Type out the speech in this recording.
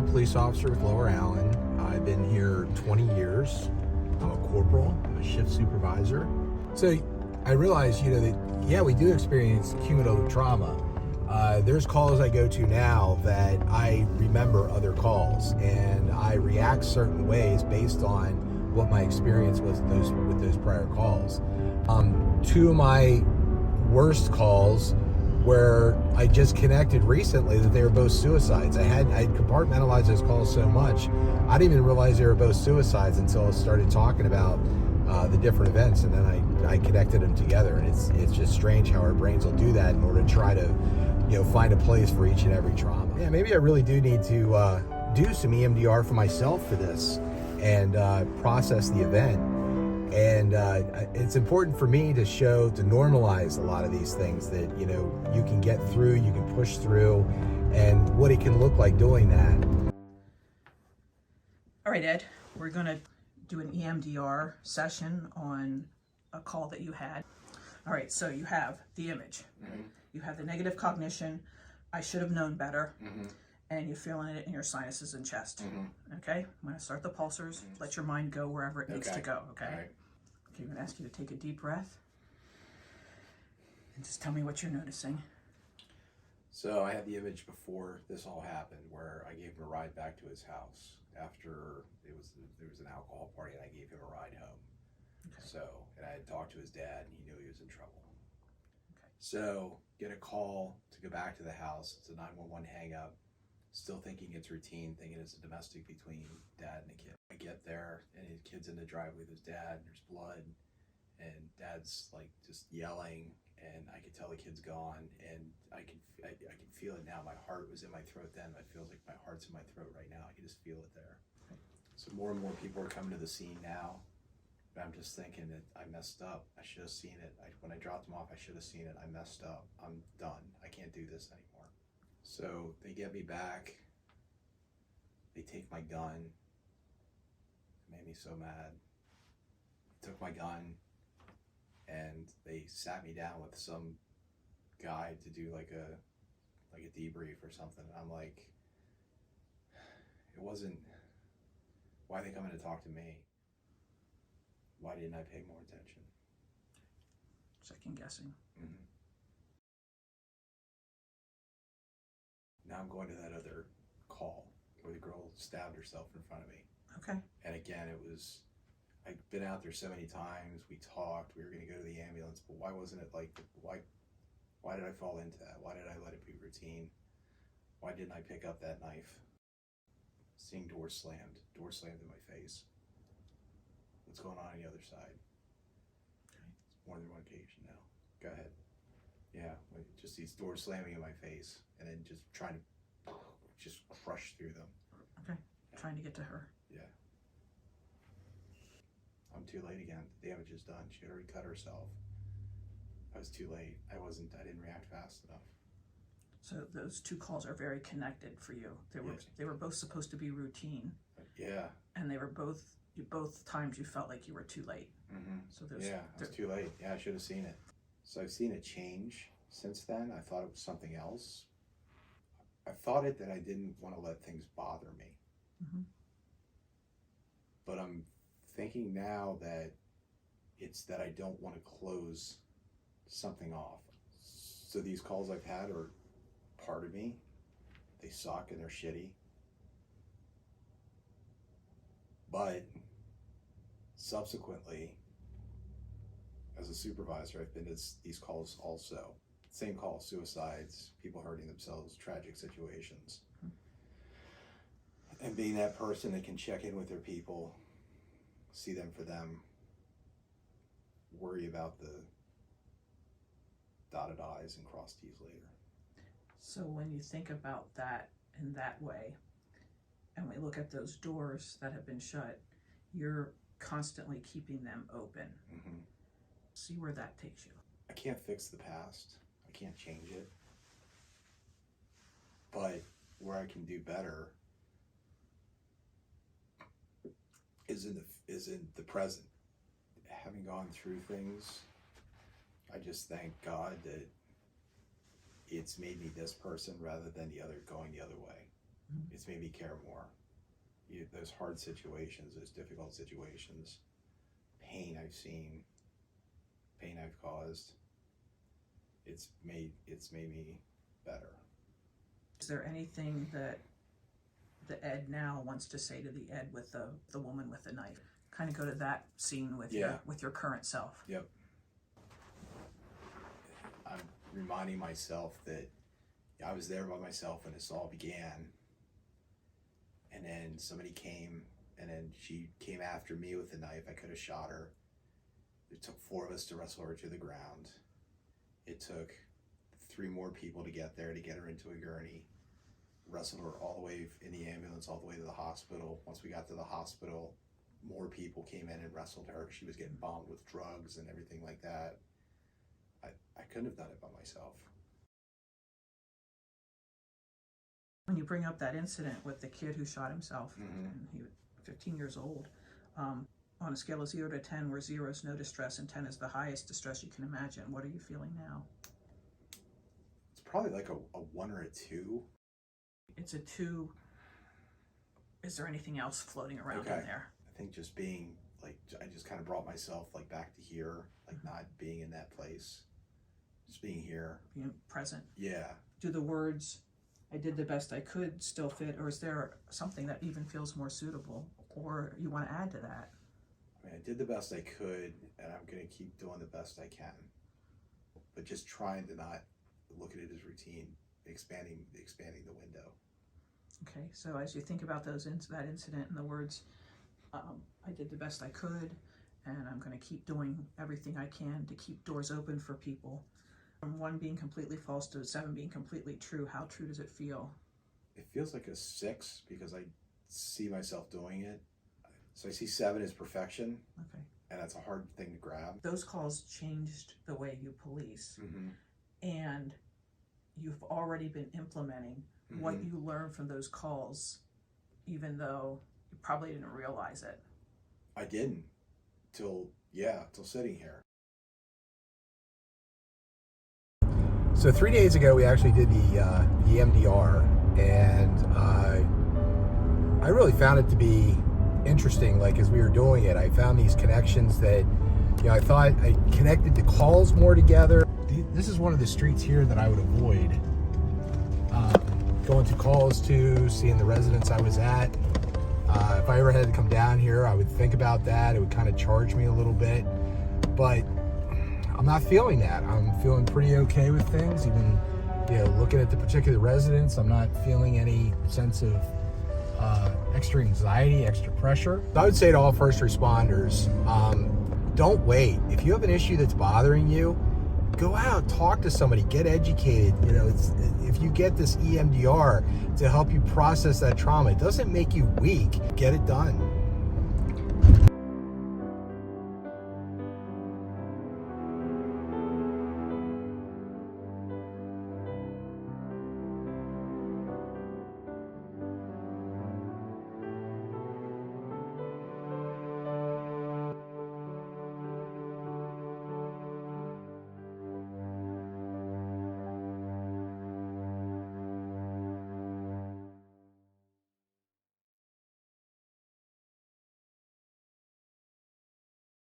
I'm a police officer with Lower Allen. I've been here 20 years. I'm a corporal. I'm a shift supervisor. So I realized, that, yeah, we do experience cumulative trauma. There's calls I go to now that I remember other calls, and I react certain ways based on what my experience was with those prior calls. Two of my worst calls where I just connected recently that they were both suicides. I compartmentalized those calls so much, I didn't even realize they were both suicides until I started talking about the different events, and then I connected them together. And it's just strange how our brains will do that in order to try to, find a place for each and every trauma. Yeah, maybe I really do need to do some EMDR for myself for this and process the event. And it's important for me to normalize a lot of these things that, you can get through, you can push through, and what it can look like doing that. All right, Ed, we're going to do an EMDR session on a call that you had. All right, so you have the image. Mm-hmm. You have the negative cognition, I should have known better, mm-hmm. and you're feeling it in your sinuses and chest. Mm-hmm. Okay, I'm going to start the pulsars, mm-hmm. let your mind go wherever it needs to go, okay? All right. Okay, I'm going to ask you to take a deep breath and just tell me what you're noticing. So I had the image before this all happened where I gave him a ride back to his house after there was an alcohol party, and I gave him a ride home. Okay. So, and I had talked to his dad, and he knew he was in trouble. Okay. So get a call to go back to the house. It's a 911 hang up. Still thinking it's routine, thinking it's a domestic between dad and a kid. I get there, and his kid's in the driveway with his dad, and there's blood, and dad's like just yelling, and I could tell the kid's gone, and I can feel it now. My heart was in my throat then, but it feels like my heart's in my throat right now. I can just feel it there. Okay. So more and more people are coming to the scene now, but I'm just thinking that I messed up. I should have seen it. When I dropped him off, I should have seen it. I messed up. I'm done. I can't do this anymore. So they get me back. They take my gun. It made me so mad. They took my gun, and they sat me down with some guy to do like a debrief or something. And I'm like, it wasn't, why are they coming to talk to me? Why didn't I pay more attention? Second guessing. Mm-hmm. Now I'm going to that other call where the girl stabbed herself in front of me. Okay. And again, I'd been out there so many times, we talked, we were going to go to the ambulance, but why wasn't it why did I fall into that? Why did I let it be routine? Why didn't I pick up that knife? Seeing door slammed in my face. What's going on the other side? Okay. It's more than one occasion now. Go ahead. Yeah, just these doors slamming in my face, and then just trying to just crush through them. Okay, trying to get to her. Yeah. I'm too late again. The damage is done. She had already cut herself. I was too late. I didn't react fast enough. So those two calls are very connected for you. They were both supposed to be routine. Yeah. And they were both times you felt like you were too late. Mm-hmm. So I was too late. Yeah, I should have seen it. So I've seen it change since then. I thought it was something else. I thought that I didn't want to let things bother me. Mm-hmm. But I'm thinking now that it's that I don't want to close something off. So these calls I've had are part of me. They suck and they're shitty. But subsequently, as a supervisor, I've been to these calls also. Same call, suicides, people hurting themselves, tragic situations. And being that person that can check in with their people, see them for them, worry about the dotted I's and crossed T's later. So when you think about that in that way, and we look at those doors that have been shut, you're constantly keeping them open. Mm-hmm. See where that takes you. I can't fix the past. I can't change it. But where I can do better is in the present. Having gone through things, I just thank God that it's made me this person rather than going the other way. It's made me care more. Those hard situations, those difficult situations, pain I've seen, pain I've caused, it's made me better. Is there anything that the Ed now wants to say to the Ed with the woman with the knife? Kind of go to that scene with your current self. Yep. I'm reminding myself that I was there by myself when this all began, and then somebody came, and then she came after me with a knife. I could have shot her. It took 4 of us to wrestle her to the ground. It took 3 more people to get there, to get her into a gurney, wrestled her all the way in the ambulance, all the way to the hospital. Once we got to the hospital, more people came in and wrestled her. She was getting bombed with drugs and everything like that. I couldn't have done it by myself. When you bring up that incident with the kid who shot himself, and he was 15 years old, on a scale of 0 to 10, where 0 is no distress and 10 is the highest distress you can imagine, what are you feeling now? It's probably like a 1 or a 2. It's a 2. Is there anything else floating around in there? I think just being like, I just kind of brought myself like back to here, like not being in that place, just being here, Being present. Yeah. Do the words, "I did the best I could," still fit, or is there something that even feels more suitable, or you want to add to that? I mean, I did the best I could, and I'm going to keep doing the best I can, but just trying to not look at it as routine, expanding the window. Okay, so as you think about that incident and the words, "I did the best I could, and I'm going to keep doing everything I can to keep doors open for people," from 1 being completely false to 7 being completely true, how true does it feel? It feels like a 6 because I see myself doing it. So I see 7 as perfection, Okay. and that's a hard thing to grab. Those calls changed the way you police, and you've already been implementing what you learned from those calls, even though you probably didn't realize it. I didn't till sitting here. So 3 days ago, we actually did the EMDR, and I really found it to be interesting. Like, as we were doing it, I found these connections that, I thought I connected the calls more together. This is one of the streets here that I would avoid going to calls to, seeing the residence I was at. If I ever had to come down here, I would think about that. It would kind of charge me a little bit, but I'm not feeling that. I'm feeling pretty okay with things. Even, looking at the particular residence, I'm not feeling any sense of extra anxiety, extra pressure. I would say to all first responders, don't wait. If you have an issue that's bothering you, go out, talk to somebody, get educated. If you get this EMDR to help you process that trauma, it doesn't make you weak. Get it done.